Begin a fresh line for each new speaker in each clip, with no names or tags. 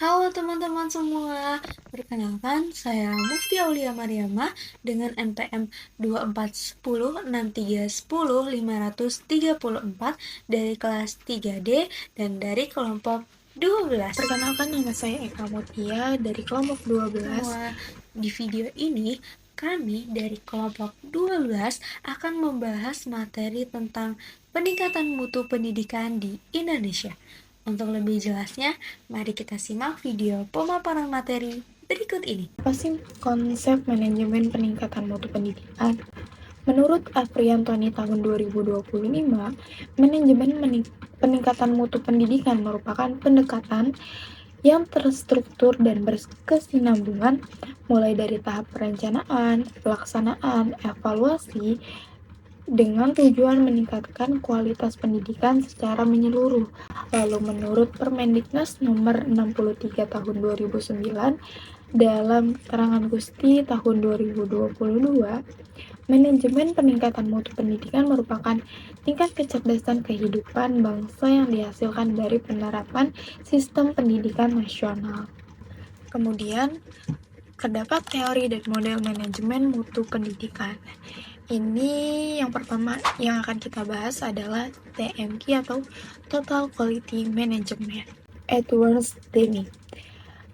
Halo teman-teman semua, perkenalkan saya Mufti Aulia Mariamah dengan NPM 24106310 534 dari kelas 3D dan dari kelompok 12.
Perkenalkan, nama saya Eka Mutia dari kelompok 12.
Di video ini, kami dari kelompok 12 akan membahas materi tentang peningkatan mutu pendidikan di Indonesia. Untuk lebih jelasnya, mari kita simak video pemaparan materi berikut ini.
Apa sih konsep manajemen peningkatan mutu pendidikan? Menurut Afriantoni tahun 2025, manajemen peningkatan mutu pendidikan merupakan pendekatan yang terstruktur dan berkesinambungan mulai dari tahap perencanaan, pelaksanaan, evaluasi, dengan tujuan meningkatkan kualitas pendidikan secara menyeluruh. Lalu menurut Permendiknas nomor 63 tahun 2009, dalam keterangan Gusti tahun 2022, manajemen peningkatan mutu pendidikan merupakan tingkat kecerdasan kehidupan bangsa yang dihasilkan dari penerapan sistem pendidikan nasional. Kemudian, terdapat teori dan model manajemen mutu pendidikan. Ini yang pertama yang akan kita bahas adalah TMQ atau Total Quality Management. Edward Deming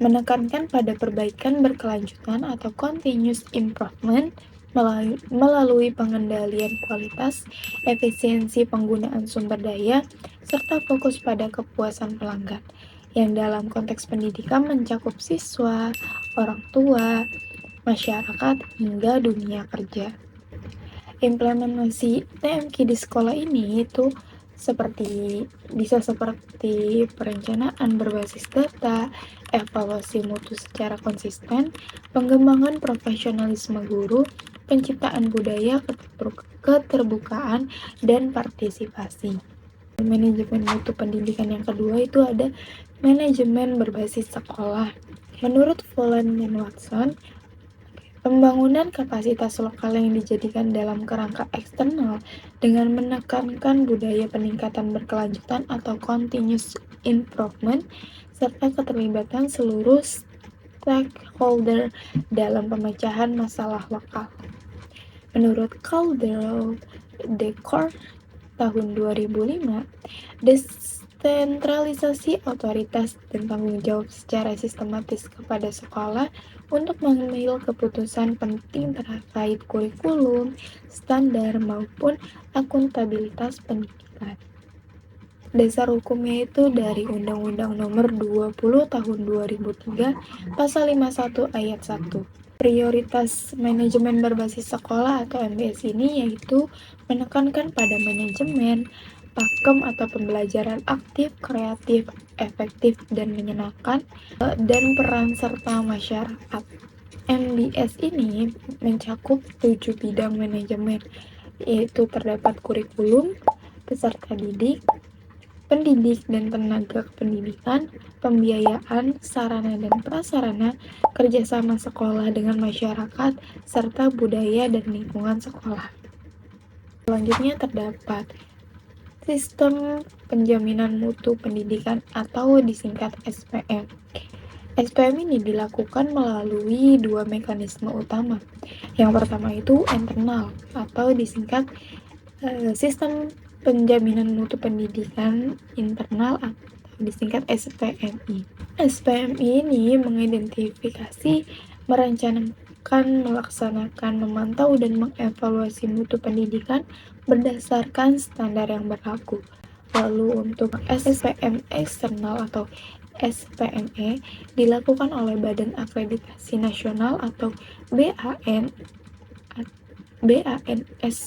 menekankan pada perbaikan berkelanjutan atau continuous improvement melalui pengendalian kualitas, efisiensi penggunaan sumber daya, serta fokus pada kepuasan pelanggan, yang dalam konteks pendidikan mencakup siswa, orang tua, masyarakat, hingga dunia kerja. Implementasi TMQ di sekolah ini itu bisa seperti perencanaan berbasis data, evaluasi mutu secara konsisten, pengembangan profesionalisme guru, penciptaan budaya keterbukaan, dan partisipasi. Manajemen mutu pendidikan yang kedua itu ada manajemen berbasis sekolah. Menurut Follen dan Watson, pembangunan kapasitas lokal yang dijadikan dalam kerangka eksternal dengan menekankan budaya peningkatan berkelanjutan atau continuous improvement serta keterlibatan seluruh stakeholder dalam pemecahan masalah lokal. Menurut Caldwell-Decorn tahun 2005, desentralisasi otoritas dan tanggung jawab secara sistematis kepada sekolah untuk mengambil keputusan penting terkait kurikulum, standar, maupun akuntabilitas pendidikan. Dasar hukumnya itu dari Undang-Undang Nomor 20 Tahun 2003, Pasal 51 Ayat 1. Prioritas manajemen berbasis sekolah atau MBS ini yaitu menekankan pada manajemen, pakem atau pembelajaran aktif, kreatif, efektif, dan menyenangkan, dan peran serta masyarakat. MBS ini mencakup 7 bidang manajemen, yaitu terdapat kurikulum, peserta didik, pendidik dan tenaga pendidikan, pembiayaan, sarana dan prasarana, kerjasama sekolah dengan masyarakat, serta budaya dan lingkungan sekolah. Selanjutnya terdapat sistem penjaminan mutu pendidikan atau disingkat SPM. SPM ini dilakukan melalui dua mekanisme utama. Yang pertama itu internal atau disingkat sistem penjaminan mutu pendidikan internal atau disingkat SPMI. SPMI ini mengidentifikasi, merencanakan, melaksanakan, memantau, dan mengevaluasi mutu pendidikan berdasarkan standar yang berlaku. Lalu untuk SPM eksternal atau SPME dilakukan oleh Badan Akreditasi Nasional atau BANS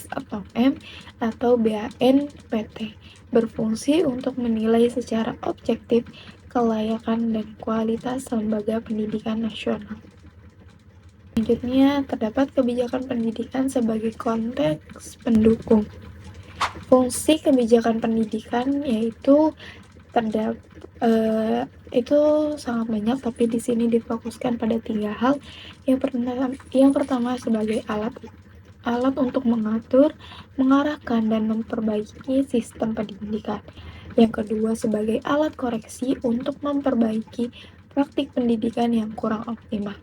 atau M atau BANPT, berfungsi untuk menilai secara objektif kelayakan dan kualitas lembaga pendidikan nasional. Selanjutnya, terdapat kebijakan pendidikan sebagai konteks pendukung. Fungsi kebijakan pendidikan yaitu itu sangat banyak, tapi di sini difokuskan pada 3 hal. Yang pertama sebagai alat untuk mengatur, mengarahkan, dan memperbaiki sistem pendidikan. Yang kedua sebagai alat koreksi untuk memperbaiki praktik pendidikan yang kurang optimal.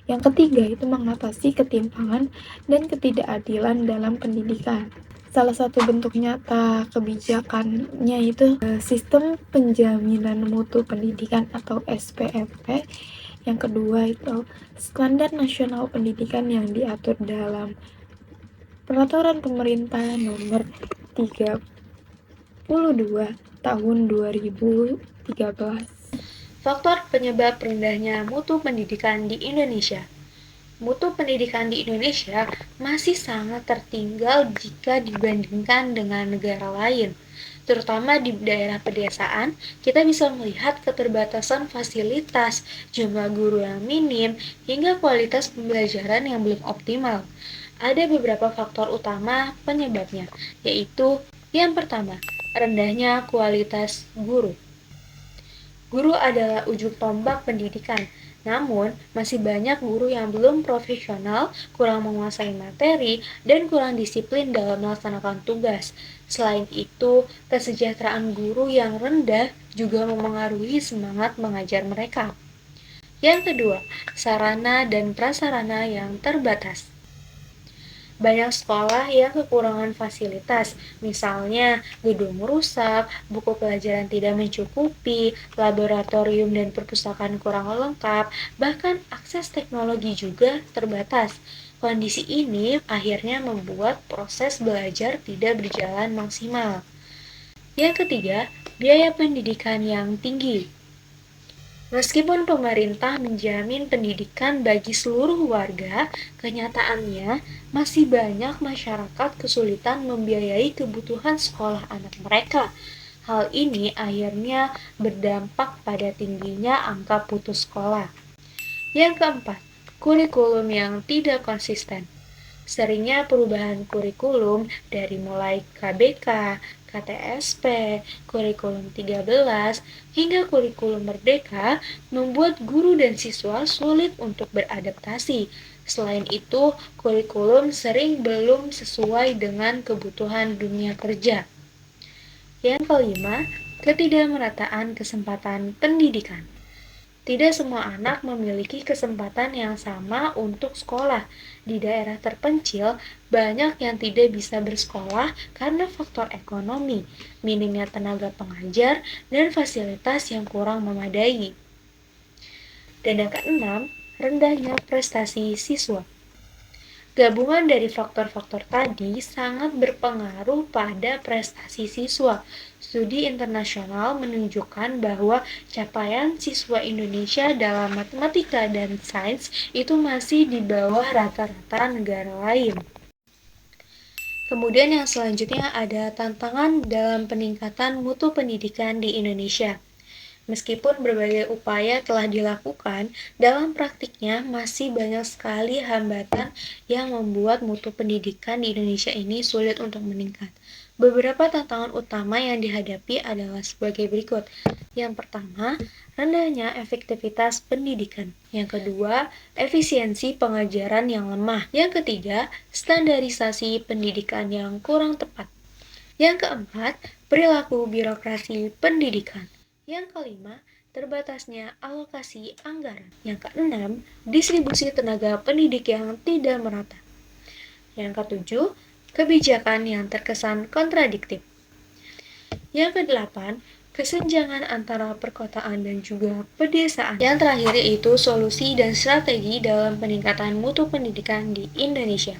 Yang ketiga itu mengatasi ketimpangan dan ketidakadilan dalam pendidikan. Salah satu bentuk nyata kebijakannya itu sistem penjaminan mutu pendidikan atau SPMP. Yang kedua itu standar nasional pendidikan yang diatur dalam Peraturan Pemerintah Nomor 32 Tahun 2013.
Faktor penyebab rendahnya mutu pendidikan di Indonesia. Mutu pendidikan di Indonesia masih sangat tertinggal jika dibandingkan dengan negara lain. Terutama di daerah pedesaan, kita bisa melihat keterbatasan fasilitas, jumlah guru yang minim, hingga kualitas pembelajaran yang belum optimal. Ada beberapa faktor utama penyebabnya, yaitu yang pertama, rendahnya kualitas guru. Guru adalah ujung tombak pendidikan, namun masih banyak guru yang belum profesional, kurang menguasai materi, dan kurang disiplin dalam melaksanakan tugas. Selain itu, kesejahteraan guru yang rendah juga memengaruhi semangat mengajar mereka. Yang kedua, sarana dan prasarana yang terbatas. Banyak sekolah yang kekurangan fasilitas, misalnya gedung rusak, buku pelajaran tidak mencukupi, laboratorium dan perpustakaan kurang lengkap, bahkan akses teknologi juga terbatas. Kondisi ini akhirnya membuat proses belajar tidak berjalan maksimal. Yang ketiga, biaya pendidikan yang tinggi. Meskipun pemerintah menjamin pendidikan bagi seluruh warga, kenyataannya masih banyak masyarakat kesulitan membiayai kebutuhan sekolah anak mereka. Hal ini akhirnya berdampak pada tingginya angka putus sekolah. Yang keempat, kurikulum yang tidak konsisten. Seringnya perubahan kurikulum dari mulai KBK, KTSP, kurikulum 13, hingga kurikulum merdeka membuat guru dan siswa sulit untuk beradaptasi. Selain itu, kurikulum sering belum sesuai dengan kebutuhan dunia kerja. Yang kelima, ketidakmerataan kesempatan pendidikan. Tidak semua anak memiliki kesempatan yang sama untuk sekolah. Di daerah terpencil, banyak yang tidak bisa bersekolah karena faktor ekonomi, minimnya tenaga pengajar, dan fasilitas yang kurang memadai. Dan yang keenam, rendahnya prestasi siswa. Gabungan dari faktor-faktor tadi sangat berpengaruh pada prestasi siswa. Studi internasional menunjukkan bahwa capaian siswa Indonesia dalam matematika dan sains itu masih di bawah rata-rata negara lain. Kemudian yang selanjutnya ada tantangan dalam peningkatan mutu pendidikan di Indonesia. Meskipun berbagai upaya telah dilakukan, dalam praktiknya masih banyak sekali hambatan yang membuat mutu pendidikan di Indonesia ini sulit untuk meningkat. Beberapa tantangan utama yang dihadapi adalah sebagai berikut. Yang pertama, rendahnya efektivitas pendidikan. Yang kedua, efisiensi pengajaran yang lemah. Yang ketiga, standarisasi pendidikan yang kurang tepat. Yang keempat, perilaku birokrasi pendidikan. Yang kelima, terbatasnya alokasi anggaran. Yang keenam, distribusi tenaga pendidik yang tidak merata. Yang ketujuh, kebijakan yang terkesan kontradiktif. Yang kedelapan, kesenjangan antara perkotaan dan juga pedesaan. Yang terakhir yaitu solusi dan strategi dalam peningkatan mutu pendidikan di Indonesia.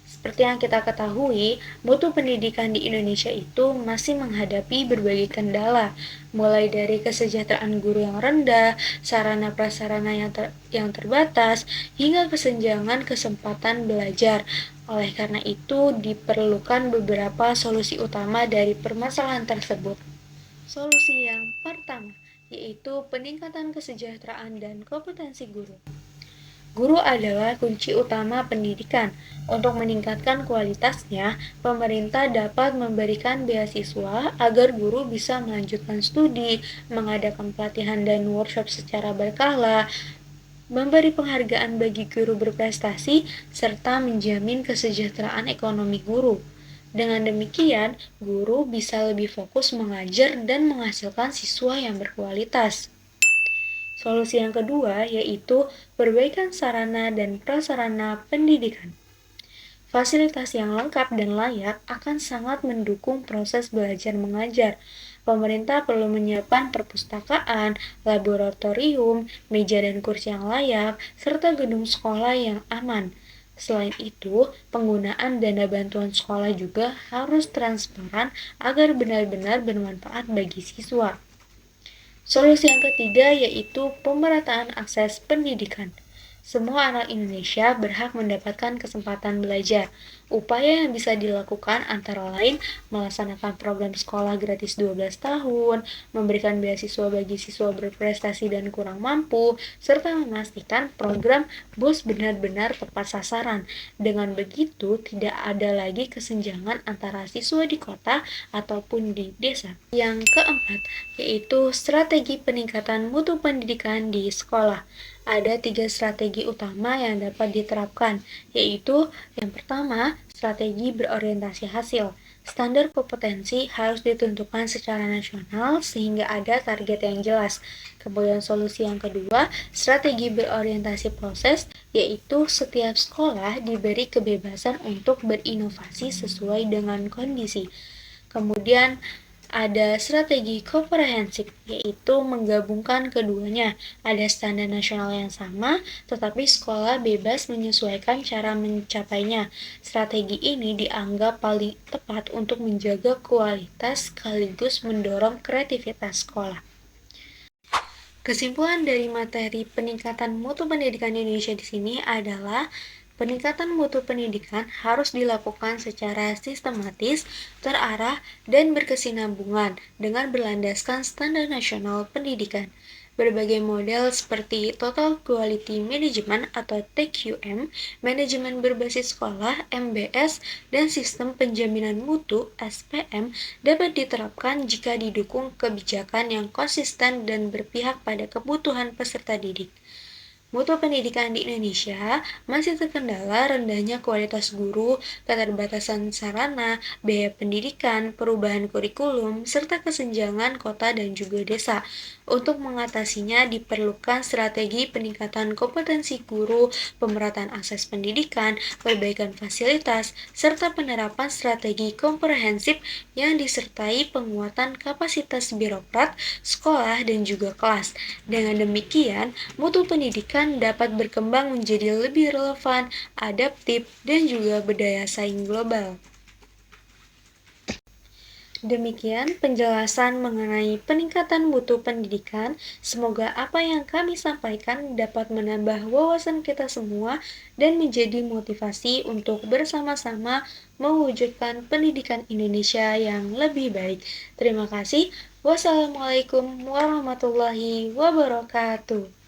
Seperti yang kita ketahui, mutu pendidikan di Indonesia itu masih menghadapi berbagai kendala, mulai dari kesejahteraan guru yang rendah, sarana prasarana yang terbatas, hingga kesenjangan kesempatan belajar. Oleh karena itu, diperlukan beberapa solusi utama dari permasalahan tersebut. Solusi yang pertama, yaitu peningkatan kesejahteraan dan kompetensi guru. Guru adalah kunci utama pendidikan. Untuk meningkatkan kualitasnya, pemerintah dapat memberikan beasiswa agar guru bisa melanjutkan studi, mengadakan pelatihan dan workshop secara berkala, memberi penghargaan bagi guru berprestasi, serta menjamin kesejahteraan ekonomi guru. Dengan demikian, guru bisa lebih fokus mengajar dan menghasilkan siswa yang berkualitas. Solusi yang kedua yaitu perbaikan sarana dan prasarana pendidikan. Fasilitas yang lengkap dan layak akan sangat mendukung proses belajar mengajar. Pemerintah perlu menyiapkan perpustakaan, laboratorium, meja dan kursi yang layak, serta gedung sekolah yang aman. Selain itu, penggunaan dana bantuan sekolah juga harus transparan agar benar-benar bermanfaat bagi siswa. Solusi yang ketiga yaitu pemerataan akses pendidikan. Semua anak Indonesia berhak mendapatkan kesempatan belajar. Upaya yang bisa dilakukan antara lain melaksanakan program sekolah gratis 12 tahun, memberikan beasiswa bagi siswa berprestasi dan kurang mampu, serta memastikan program BOS benar-benar tepat sasaran. Dengan begitu, tidak ada lagi kesenjangan antara siswa di kota ataupun di desa. Yang keempat, yaitu strategi peningkatan mutu pendidikan di sekolah. Ada 3 strategi utama yang dapat diterapkan, yaitu yang pertama, strategi berorientasi hasil. Standar kompetensi harus ditentukan secara nasional sehingga ada target yang jelas. Kemudian solusi yang kedua, strategi berorientasi proses, yaitu setiap sekolah diberi kebebasan untuk berinovasi sesuai dengan kondisi. Kemudian ada strategi komprehensif, yaitu menggabungkan keduanya. Ada standar nasional yang sama, tetapi sekolah bebas menyesuaikan cara mencapainya. Strategi ini dianggap paling tepat untuk menjaga kualitas sekaligus mendorong kreativitas sekolah. Kesimpulan dari materi peningkatan mutu pendidikan Indonesia di sini adalah peningkatan mutu pendidikan harus dilakukan secara sistematis, terarah, dan berkesinambungan dengan berlandaskan standar nasional pendidikan. Berbagai model seperti Total Quality Management atau TQM, manajemen berbasis sekolah (MBS), dan sistem penjaminan mutu (SPM) dapat diterapkan jika didukung kebijakan yang konsisten dan berpihak pada kebutuhan peserta didik. Mutu pendidikan di Indonesia masih terkendala rendahnya kualitas guru, keterbatasan sarana, biaya pendidikan, perubahan kurikulum, serta kesenjangan kota dan juga desa. Untuk mengatasinya diperlukan strategi peningkatan kompetensi guru, pemerataan akses pendidikan, perbaikan fasilitas, serta penerapan strategi komprehensif yang disertai penguatan kapasitas birokrat, sekolah, dan juga kelas. Dengan demikian, mutu pendidikan dapat berkembang menjadi lebih relevan, adaptif, dan juga berdaya saing global. Demikian penjelasan mengenai peningkatan mutu pendidikan. Semoga apa yang kami sampaikan dapat menambah wawasan kita semua dan menjadi motivasi untuk bersama-sama mewujudkan pendidikan Indonesia yang lebih baik. Terima kasih. Wassalamualaikum warahmatullahi wabarakatuh.